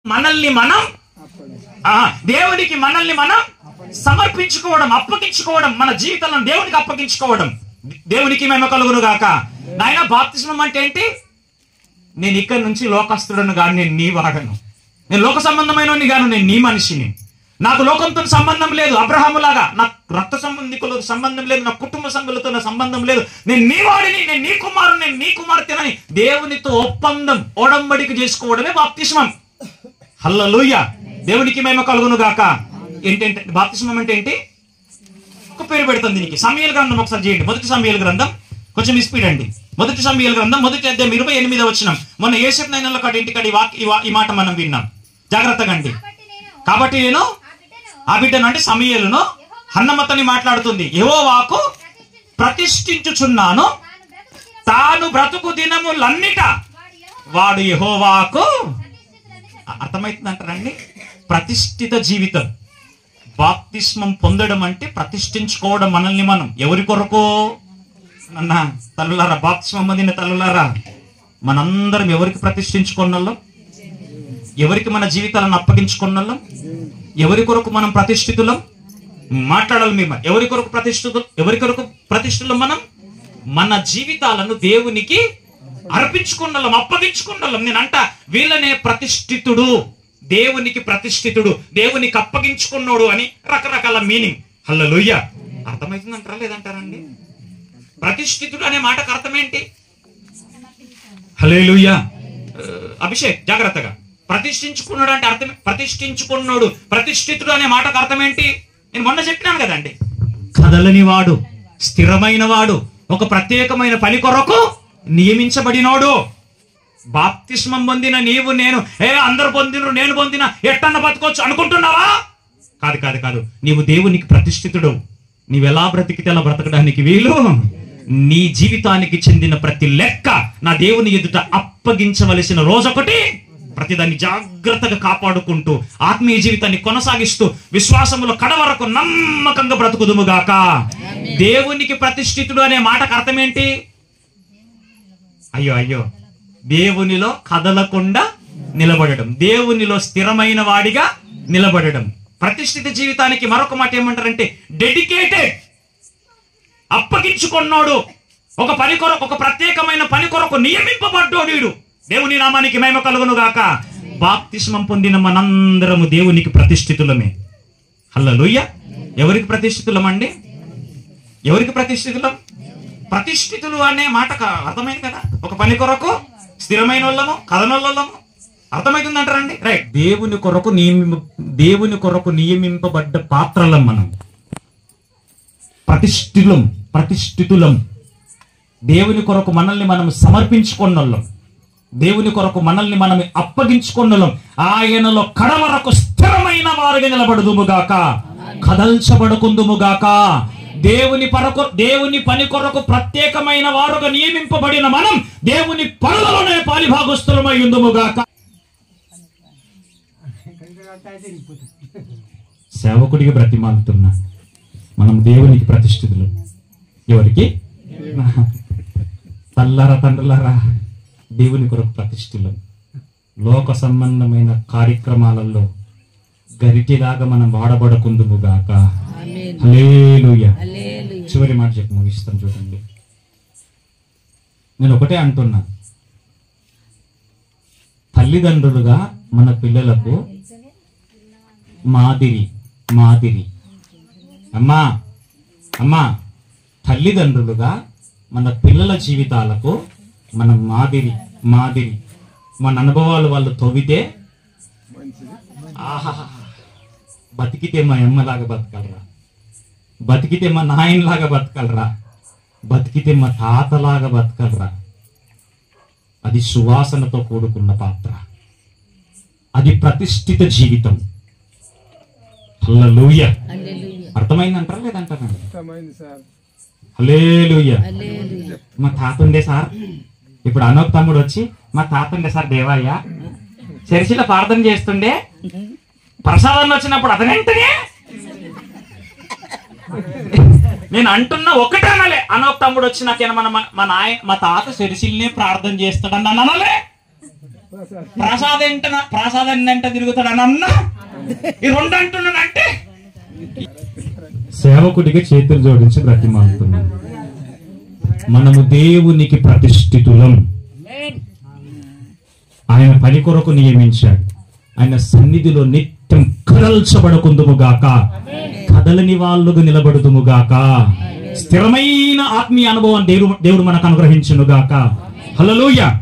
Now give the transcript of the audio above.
మనల్ని మనం దేవునికి మనల్ని మనం సమర్పించుకోవడం, అప్పగించుకోవడం, మన జీవితాలను దేవునికి అప్పగించుకోవడం. దేవునికి మహిమ కలుగును గాక. నాయన బాప్తిస్మం అంటే ఏంటి? నేను ఇక్కడి నుంచి లోకస్తుడను గాను, నేను నీ వాడను. నేను లోక సంబంధమైన గాను, నేను నీ మనిషిని. నాకు లోకంతో సంబంధం లేదు. అబ్రహాములాగా నాకు రక్త సంబంధికులతో సంబంధం లేదు, నా కుటుంబ సభ్యులతో నా సంబంధం లేదు. నేను నీ వాడిని, నేను నీ కుమారుని, నేను నీ కుమార్తెనని దేవునితో ఒప్పందం, ఒడంబడిక చేసుకోవడమే బాప్తిస్మం. హల్లెలూయా. దేవునికి మహిమ కలుగును గాక. ఏంటంటే బాప్తిస్మం అంటే ఏంటి? ఒక పేరు పెడుతుంది దీనికి. సమూయేలు గ్రంథం ఒకసారి చేయండి. మొదటి సమూయేలు గ్రంథం, కొంచెం స్పీడ్ అండి. మొదటి సమూయేలు గ్రంథం 1:28 వచనం. మొన్న యేసెపు నైనంలో ఇంటికాడ ఈ మాట మనం విన్నాం. జాగ్రత్తగా అండి. కాబట్టి నేను ఆ బిడ్డను అంటే సమూయేలును హన్నమ్మతోని మాట్లాడుతుంది. యెహోవాకు ప్రతిష్ఠించుచున్నాను, తాను బ్రతుకు దినములన్నిట వాడు యెహోవాకు. అర్థమవుతుంది అంటారండి? ప్రతిష్ఠిత జీవితం. బాప్తిస్మం పొందడం అంటే ప్రతిష్ఠించుకోవడం మనల్ని మనం. ఎవరి కొరకు? అన్న తల్లులారా, బాప్తిస్మం పొందిన తల్లులారా, మనందరం ఎవరికి ప్రతిష్ఠించుకున్నాం? ఎవరికి మన జీవితాలను అప్పగించుకున్నాం? ఎవరి కొరకు మనం ప్రతిష్ఠితులం? మాట్లాడాలి మీరు. ఎవరి కొరకు ప్రతిష్ఠితులం మనం? మన జీవితాలను దేవునికి అర్పించుకున్నాం, అప్పగించుకున్నాం. నేనంట వీళ్ళనే ప్రతిష్ఠితుడు, దేవునికి ప్రతిష్ఠితుడు, దేవునికి అప్పగించుకున్నాడు అని రకరకాల మీనింగ్. హల్లెలూయా. అర్థమవుతుందంటారా లేదంటారండి? ప్రతిష్ఠితుడు అనే మాటకు అర్థం ఏంటి? హల్లెలూయా. అభిషేక్ జాగ్రత్తగా. ప్రతిష్ఠించుకున్నాడు అంటే అర్థం, ప్రతిష్ఠించుకున్నాడు, ప్రతిష్ఠితుడు అనే మాటకు అర్థం ఏంటి? నేను మొన్న చెప్పినాను కదండి. కదలని వాడు, స్థిరమైన వాడు, ఒక ప్రత్యేకమైన పని కొరకు నియమించబడినోడు. బాప్తిస్మం పొందిన నీవు నేను అందరు పొందిన నేను పొందిన ఎట్టన్న బతకొచ్చు అనుకుంటున్నావా? కాదు కాదు కాదు. నీవు దేవునికి ప్రతిష్ఠితుడు. నీవెలా బ్రతికితే అలా బ్రతకడానికి వీలు. నీ జీవితానికి చెందిన ప్రతి లెక్క నా దేవుని ఎదుట అప్పగించవలసిన రోజొకటి. ప్రతిదాన్ని జాగ్రత్తగా కాపాడుకుంటూ ఆత్మీయ జీవితాన్ని కొనసాగిస్తూ విశ్వాసములో కడవరకు నమ్మకంగా బ్రతుకుదుముగాక. దేవునికి ప్రతిష్ఠితుడు అనే మాటకు అర్థం ఏంటి? అయ్యో దేవునిలో కదలకుండా నిలబడడం, దేవునిలో స్థిరమైన వాడిగా నిలబడడం. ప్రతిష్ఠిత జీవితానికి మరొక మాట ఏమంటారంటే డెడికేటెడ్, అప్పగించుకున్నాడు. ఒక పని కొరకు, ఒక ప్రత్యేకమైన పని కొరకు నియమింపబడ్డోడు. దేవుని నామానికి మహిమ కలుగును గాక. బాప్తిస్మం పొందిన మనందరము దేవునికి ప్రతిష్ఠితులమే. హల్లెలూయా. ఎవరికి ప్రతిష్ఠితులం అండి? ఎవరికి ప్రతిష్ఠితులం? ప్రతిష్ఠితులు అనే మాటకు అర్థమైంది కదా. ఒక పని కొరకు స్థిరమైన వాళ్ళము, కథనోళ్ళము. అర్థమవుతుంది అంటారండి? రైట్. దేవుని కొరకు నియమింపబడ్డ పాత్రలం మనం. ప్రతిష్ఠితులం. దేవుని కొరకు మనల్ని మనం సమర్పించుకున్నోళ్ళం, దేవుని కొరకు మనల్ని మనం అప్పగించుకున్నోళ్ళం. ఆయనలో కడవరకు స్థిరమైన వారుగా నిలబడుదుముగాక, కదల్చబడుకుందుముగాక. దేవుని పని కొరకు ప్రత్యేకమైన వారుగా నియమింపబడిన మనం దేవుని పనులలోనే పాలిభాగస్తులమై ఉందుముగాక. సేవకుడిగా బ్రతిమాలుతున్నా మనం దేవునికి ప్రతిష్ఠితులు. ఎవరికి? తల్లారా, తండ్రులారా, దేవుని కొరకు ప్రతిష్ఠితులు. లోక సంబంధమైన కార్యక్రమాలలో గరిటిలాగా మనం వాడబడకుందుముగాక. హల్లెలూయా. చివరి మాట చెప్పి ముగిస్తాను చూడండి. నేను ఒకటే అంటున్నా, తల్లిదండ్రులుగా మన పిల్లలకు మాదిరి. అమ్మా తల్లిదండ్రులుగా మన పిల్లల జీవితాలకు మన మాదిరి. మన అనుభవాలు వాళ్ళు తవ్వితే ఆహా, బతికితే మా అమ్మలాగా బతకలరా, బతికితే మా నాయనలాగా బతకలరా, బతికితే మా తాతలాగా బతకలరా. అది సువాసనతో కూడుకున్న పాత్ర, అది ప్రతిష్ఠిత జీవితం. హల్లెలూయా. అర్థమైందంటారా లేదంటారా? హల్లెలూయా. మా తాత ఉండే సార్, ఇప్పుడు అనోక్ తమ్ముడు వచ్చి మా తాత ఉండే సార్ దేవయ్య చర్చిలో ప్రార్థన చేస్తుండే, ప్రసాదం వచ్చినప్పుడు అతనంటనే నేను అంటున్నా ఒకటే అనాలే. అనోక్ తమ్ముడు వచ్చి నాకేనా మా తాత చర్చిల్నే ప్రార్థన చేస్తాడని అనాలే. ప్రసాదాన్ని అంటే తిరుగుతాడు అన్న ఈ రెండు అంటున్నాడంటే సేవకుడిగా చేతులు జోడించి బ్రతిమాలుతున్నాం. మనము దేవునికి ప్రతిష్ఠితులం. ఆయన పని కొరకు నియమించాడు. ఆయన సన్నిధిలో నిత్యం కదల్చబడకుందుముగాక, కదలని వాళ్ళుగా నిలబడుదుముగాక. స్థిరమైన ఆత్మీయ అనుభవం దేవుడు మనకు అనుగ్రహించునుగాక. హల్లెలూయా.